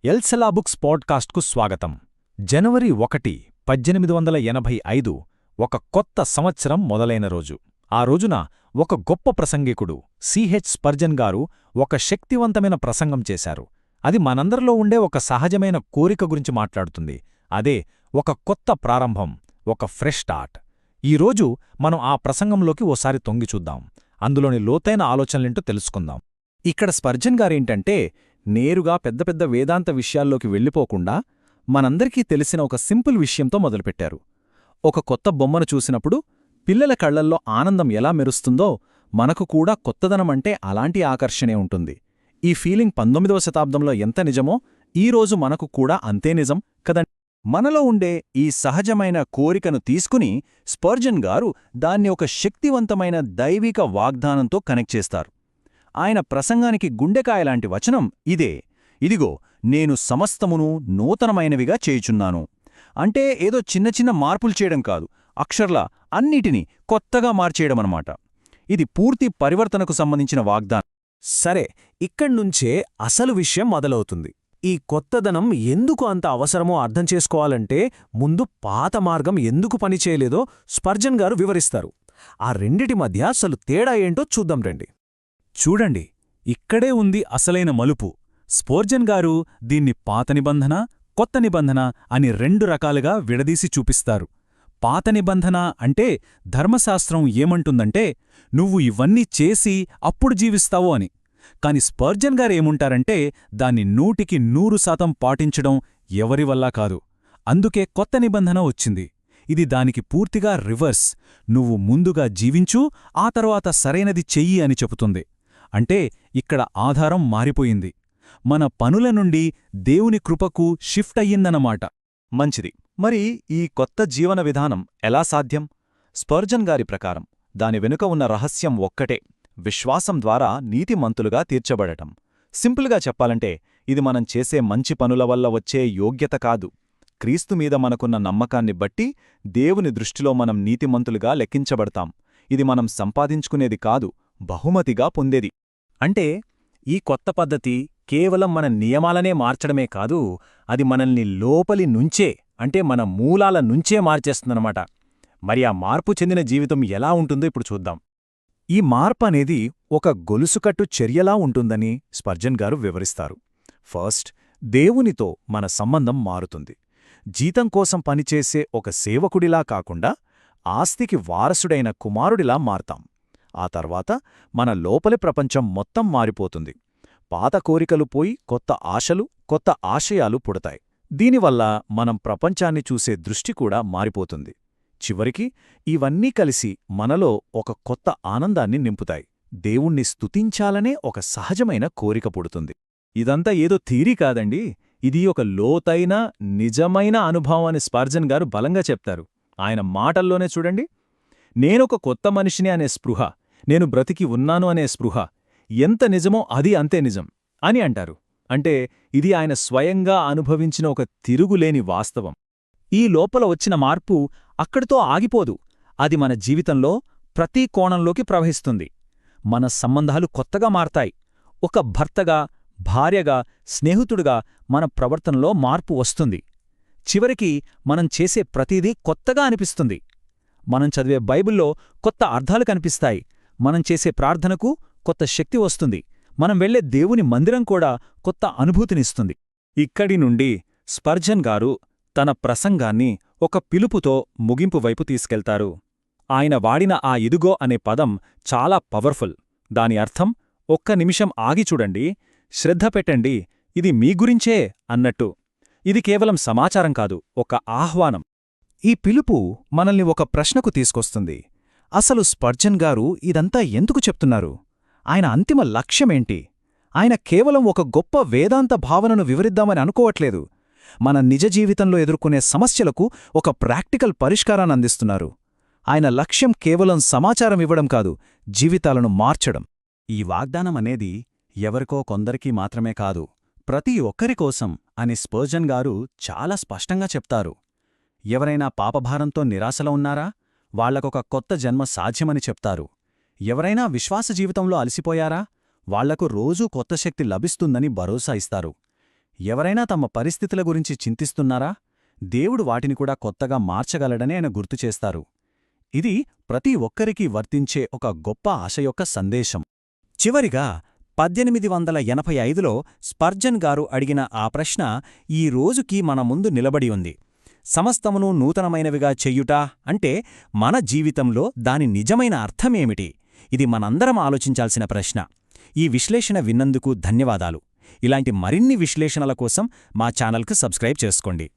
ఎల్సెలా books పాడ్కాస్ట్కు స్వాగతం. జనవరి 1, 1885 ఒక కొత్త సంవత్సరం మొదలైన రోజు. ఆ రోజున ఒక గొప్ప ప్రసంగికుడు స్పర్జన్ గారు ఒక శక్తివంతమైన ప్రసంగం చేశారు. అది మనందరిలో ఉండే ఒక సహజమైన కోరిక గురించి మాట్లాడుతుంది. అదే ఒక కొత్త ప్రారంభం, ఒక ఫ్రెష్ స్టార్ట్. ఈరోజు మనం ఆ ప్రసంగంలోకి ఓసారి తొంగిచూద్దాం. అందులోని లోతైన ఆలోచనలేంటో తెలుసుకుందాం. ఇక్కడ స్పర్జన్ గారేంటంటే నేరుగా పెద్ద పెద్ద వేదాంత విషయాల్లోకి వెళ్ళిపోకుండా మనందరికీ తెలిసిన ఒక సింపుల్ విషయంతో మొదలుపెట్టారు. ఒక కొత్త బొమ్మను చూసినప్పుడు పిల్లల కళ్లల్లో ఆనందం ఎలా మెరుస్తుందో మనకు కూడా కొత్తదనమంటే అలాంటి ఆకర్షణే ఉంటుంది. ఈ ఫీలింగ్ 19వ శతాబ్దంలో ఎంత నిజమో ఈరోజు మనకు కూడా అంతే నిజం కదండి. మనలో ఉండే ఈ సహజమైన కోరికను తీసుకుని స్పర్జన్ గారు దాన్ని ఒక శక్తివంతమైన దైవిక వాగ్దానంతో కనెక్ట్ చేస్తారు. ఆయన ప్రసంగానికి గుండెకాయలాంటి వచనం ఇదే: ఇదిగో నేను సమస్తమును నూతనమైనవిగా చేయుచున్నాను. అంటే ఏదో చిన్న చిన్న మార్పులు చేయడం కాదు, అక్షర్లా అన్నిటినీ కొత్తగా మార్చేయడమన్నమాట. ఇది పూర్తి పరివర్తనకు సంబంధించిన వాగ్దానం. సరే, ఇక్కడ్నుంచే అసలు విషయం మొదలవుతుంది. ఈ కొత్తదనం ఎందుకు అంత అవసరమో అర్థం చేసుకోవాలంటే ముందు పాత మార్గం ఎందుకు పనిచేయలేదో స్పర్జన్ గారు వివరిస్తారు. ఆ రెండిటి మధ్య అసలు తేడా ఏంటో చూద్దాం రండి. చూడండి, ఇక్కడే ఉంది అసలైన మలుపు. స్పర్జన్ గారు దీన్ని పాత నిబంధన, కొత్త నిబంధన అని 2 రకాలుగా విడదీసి చూపిస్తారు. పాత నిబంధన అంటే ధర్మశాస్త్రం ఏమంటుందంటే నువ్వు ఇవన్నీ చేసి అప్పుడు జీవిస్తావు అని. కాని స్పర్జన్ గారేముంటారంటే దాన్ని 100% పాటించడం ఎవరివల్లా కాదు. అందుకే కొత్త నిబంధన వచ్చింది. ఇది దానికి పూర్తిగా రివర్స్. నువ్వు ముందుగా జీవించు, ఆ తర్వాత సరైనది చెయ్యి అని చెబుతుంది. అంటే ఇక్కడ ఆధారం మారిపోయింది. మన పనుల నుండి దేవుని కృపకు షిఫ్ట్ అయ్యిందన్నమాట. మంచిది. మరి ఈ కొత్త జీవన విధానం ఎలా సాధ్యం? స్పర్జన్ గారి ప్రకారం దాని వెనుక ఉన్న రహస్యం ఒక్కటే: విశ్వాసం ద్వారా నీతిమంతులుగా తీర్చబడటం. సింపుల్గా చెప్పాలంటే ఇది మనం చేసే మంచి పనుల వల్ల వచ్చే యోగ్యత కాదు. క్రీస్తుమీద మనకున్న నమ్మకాన్ని బట్టి దేవుని దృష్టిలో మనం నీతిమంతులుగా లెక్కించబడతాం. ఇది మనం సంపాదించుకునేది కాదు, బహుమతిగా పొందేది. అంటే ఈ కొత్త పద్ధతి కేవలం మన నియమాలనే మార్చడమే కాదు, అది మనల్ని లోపలి నుంచే, అంటే మన మూలాల నుంచే మార్చేస్తుందన్నమాట. మరి ఆ మార్పు చెందిన జీవితం ఎలా ఉంటుందో ఇప్పుడు చూద్దాం. ఈ మార్పనేది ఒక గొలుసుకట్టు చర్యలా ఉంటుందని స్పర్జన్ గారు వివరిస్తారు. ఫస్ట్, దేవునితో మన సంబంధం మారుతుంది. జీతం కోసం పనిచేసే ఒక సేవకుడిలా కాకుండా ఆస్తికి వారసుడైన కుమారుడిలా మారతాం. ఆ తర్వాత మన లోపలి ప్రపంచం మొత్తం మారిపోతుంది. పాత కోరికలు పోయి కొత్త ఆశలు, కొత్త ఆశయాలు పుడతాయి. దీనివల్ల మనం ప్రపంచాన్ని చూసే దృష్టి కూడా మారిపోతుంది. చివరికి ఇవన్నీ కలిసి మనలో ఒక కొత్త ఆనందాన్ని నింపుతాయి. దేవుణ్ణి స్తుతించాలనే ఒక సహజమైన కోరిక పుడుతుంది. ఇదంతా ఏదో థీరీ కాదండి, ఇది ఒక లోతైన నిజమైన అనుభవం అని స్పర్జన్ గారు బలంగా చెప్తారు. ఆయన మాటల్లోనే చూడండి: నేనొక కొత్త మనిషిని అనే స్పృహ, నేను బ్రతికి ఉన్నాను అనే స్పృహ, ఎంత నిజమో అది అంతే నిజం అని అంటారు. అంటే ఇది ఆయన స్వయంగా అనుభవించిన ఒక తిరుగులేని వాస్తవం. ఈ లోపల వచ్చిన మార్పు అక్కడితో ఆగిపోదు. అది మన జీవితంలో ప్రతి కోణంలోకి ప్రవహిస్తుంది. మన సంబంధాలు కొత్తగా మారతాయి. ఒక భర్తగా, భార్యగా, స్నేహితుడుగా మన ప్రవర్తనలో మార్పు వస్తుంది. చివరికి మనం చేసే ప్రతిదీ కొత్తగా అనిపిస్తుంది. మనం చదివే బైబిల్లో కొత్త అర్థాలు కనిపిస్తాయి. మనం చేసే ప్రార్థనకు కొత్త శక్తి వస్తుంది. మనం వెళ్లే దేవుని మందిరం కూడా కొత్త అనుభూతినిస్తుంది. ఇక్కడి నుండి స్పర్జన్ గారు తన ప్రసంగాన్ని ఒక పిలుపుతో ముగింపు వైపు తీసుకెళ్తారు. ఆయన వాడిన ఆ ఇదిగో అనే పదం చాలా పవర్ఫుల్. దాని అర్థం ఒక్క నిమిషం ఆగి చూడండి, శ్రద్ధ పెట్టండి, ఇది మీ గురించే అన్నట్టు. ఇది కేవలం సమాచారం కాదు, ఒక ఆహ్వానం. ఈ పిలుపు మనల్ని ఒక ప్రశ్నకు తీసుకొస్తుంది. అసలు స్పర్జన్ గారు ఇదంతా ఎందుకు చెప్తున్నారు? ఆయన అంతిమ లక్ష్యమేంటి? ఆయన కేవలం ఒక గొప్ప వేదాంత భావనను వివరిద్దామని అనుకోవట్లేదు. మన నిజ జీవితంలో ఎదుర్కొనే సమస్యలకు ఒక ప్రాక్టికల్ పరిష్కారాన్ని అందిస్తున్నారు. ఆయన లక్ష్యం కేవలం సమాచారం ఇవ్వడం కాదు, జీవితాలను మార్చడం. ఈ వాగ్దానం అనేది ఎవరికో కొందరికి మాత్రమే కాదు, ప్రతి ఒక్కరికోసం అని స్పర్జన్ గారు చాలా స్పష్టంగా చెప్తారు. ఎవరైనా పాపభారంతో నిరాశలో ఉన్నారా? వాళ్లకొక కొత్త జన్మ సాధ్యమని చెప్తారు. ఎవరైనా విశ్వాస జీవితంలో అలసిపోయారా? వాళ్లకు రోజూ కొత్త శక్తి లభిస్తుందని భరోసా ఇస్తారు. ఎవరైనా తమ పరిస్థితుల గురించి చింతిస్తున్నారా? దేవుడు వాటిని కూడా కొత్తగా మార్చగలడని ఆయన గుర్తుచేస్తారు. ఇది ప్రతి ఒక్కరికీ వర్తించే ఒక గొప్ప ఆశ యొక్క సందేశం. చివరిగా 1885లో స్పర్జన్ గారు అడిగిన ఆ ప్రశ్న ఈ రోజుకి మన ముందు నిలబడి ఉంది. సమస్తమును నూతనమైనవిగా చెయ్యుట అంటే మన జీవితంలో దాని నిజమైన అర్థమేమిటి? ఇది మనందరం ఆలోచించాల్సిన ప్రశ్న. ఈ విశ్లేషణ విన్నందుకు ధన్యవాదాలు. ఇలాంటి మరిన్ని విశ్లేషణల కోసం మా ఛానల్కు సబ్స్క్రైబ్ చేసుకోండి.